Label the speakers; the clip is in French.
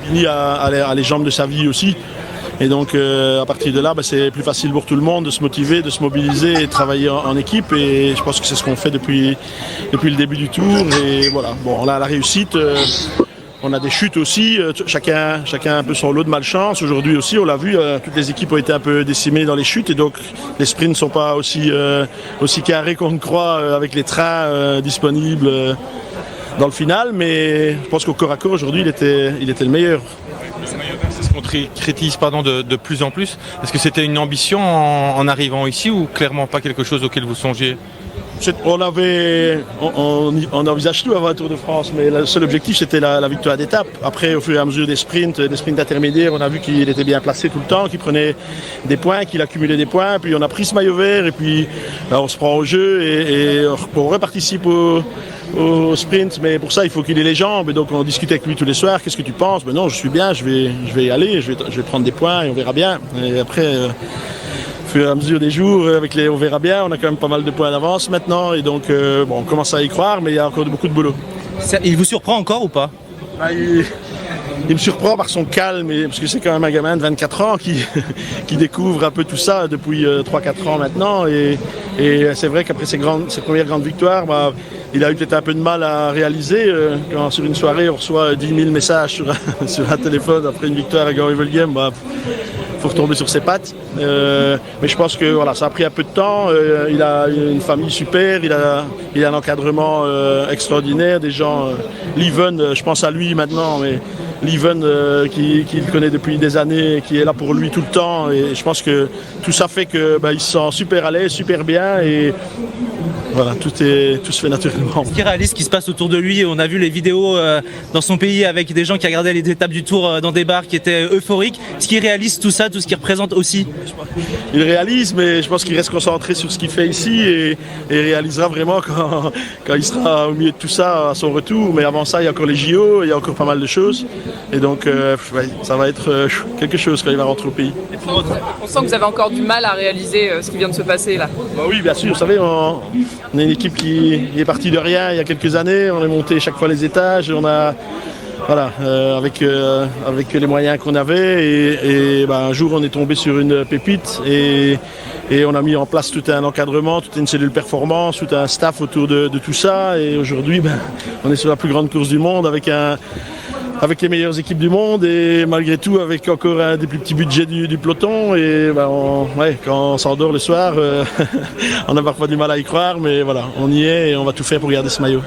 Speaker 1: Fini à les jambes de sa vie aussi. Et donc à partir de là, c'est plus facile pour tout le monde de se motiver, de se mobiliser et de travailler en équipe. Et je pense que c'est ce qu'on fait depuis le début du tour. Et voilà, bon, là la réussite, on a des chutes aussi, chacun un peu son lot de malchance. Aujourd'hui aussi, on l'a vu, toutes les équipes ont été un peu décimées dans les chutes. Et donc les sprints ne sont pas aussi carrés qu'on ne croit avec les trains disponibles dans le final. Mais je pense qu'au corps à corps aujourd'hui, il était le meilleur.
Speaker 2: C'est ce qu'on critique de plus en plus. Est-ce que c'était une ambition en arrivant ici ou clairement pas quelque chose auquel vous songiez?
Speaker 1: On envisage tout avant un Tour de France, mais le seul objectif c'était la victoire d'étape. Après, au fur et à mesure des sprints intermédiaires, on a vu qu'il était bien placé tout le temps, qu'il prenait des points, qu'il accumulait des points. Puis on a pris ce maillot vert et puis on se prend au jeu et on reparticipe au sprint, mais pour ça il faut qu'il ait les jambes. Et donc on discute avec lui tous les soirs. Qu'est-ce que tu penses? Ben non, je suis bien, je vais y aller, je vais prendre des points et on verra bien. Et après, au fur et à mesure des jours, on verra bien. On a quand même pas mal de points d'avance maintenant et donc on commence à y croire, mais il y a encore beaucoup de boulot.
Speaker 3: Il vous surprend encore ou pas?
Speaker 1: Il me surprend par son calme, parce que c'est quand même un gamin de 24 ans qui découvre un peu tout ça depuis 3-4 ans maintenant. Et c'est vrai qu'après ses premières grandes victoires, il a eu peut-être un peu de mal à réaliser. Quand sur une soirée, on reçoit 10 000 messages sur un téléphone après une victoire à Gary-Volgem, il faut retomber sur ses pattes. Mais je pense que voilà, ça a pris un peu de temps. Il a une famille super, il a un encadrement extraordinaire, des gens. Lieven, je pense à lui maintenant, mais Lieven qui le connaît depuis des années, qui est là pour lui tout le temps. Et je pense que tout ça fait que il se sent super à l'aise, super bien. Et voilà, tout se fait naturellement.
Speaker 3: Est-ce qu'il réalise ce qui se passe autour de lui? On a vu les vidéos dans son pays avec des gens qui regardaient les étapes du Tour dans des bars qui étaient euphoriques. Est-ce qu'il réalise tout ça, tout ce qu'il représente aussi?
Speaker 1: Il réalise, mais je pense qu'il reste concentré sur ce qu'il fait ici et réalisera vraiment quand il sera au milieu de tout ça à son retour. Mais avant ça, il y a encore les JO, il y a encore pas mal de choses. Et donc ça va être quelque chose quand il va rentrer au pays.
Speaker 4: On sent que vous avez encore du mal à réaliser ce qui vient de se passer là.
Speaker 1: Oui, bien sûr. Vous savez, on est une équipe qui est partie de rien il y a quelques années. On est monté chaque fois les étages. On a, avec les moyens qu'on avait. Et un jour, on est tombé sur une pépite et on a mis en place tout un encadrement, toute une cellule performance, tout un staff autour de tout ça. Et aujourd'hui, on est sur la plus grande course du monde avec les meilleures équipes du monde et malgré tout avec encore un des plus petits budgets du peloton. Et quand on s'endort le soir, on a parfois du mal à y croire, mais voilà, on y est et on va tout faire pour garder ce maillot.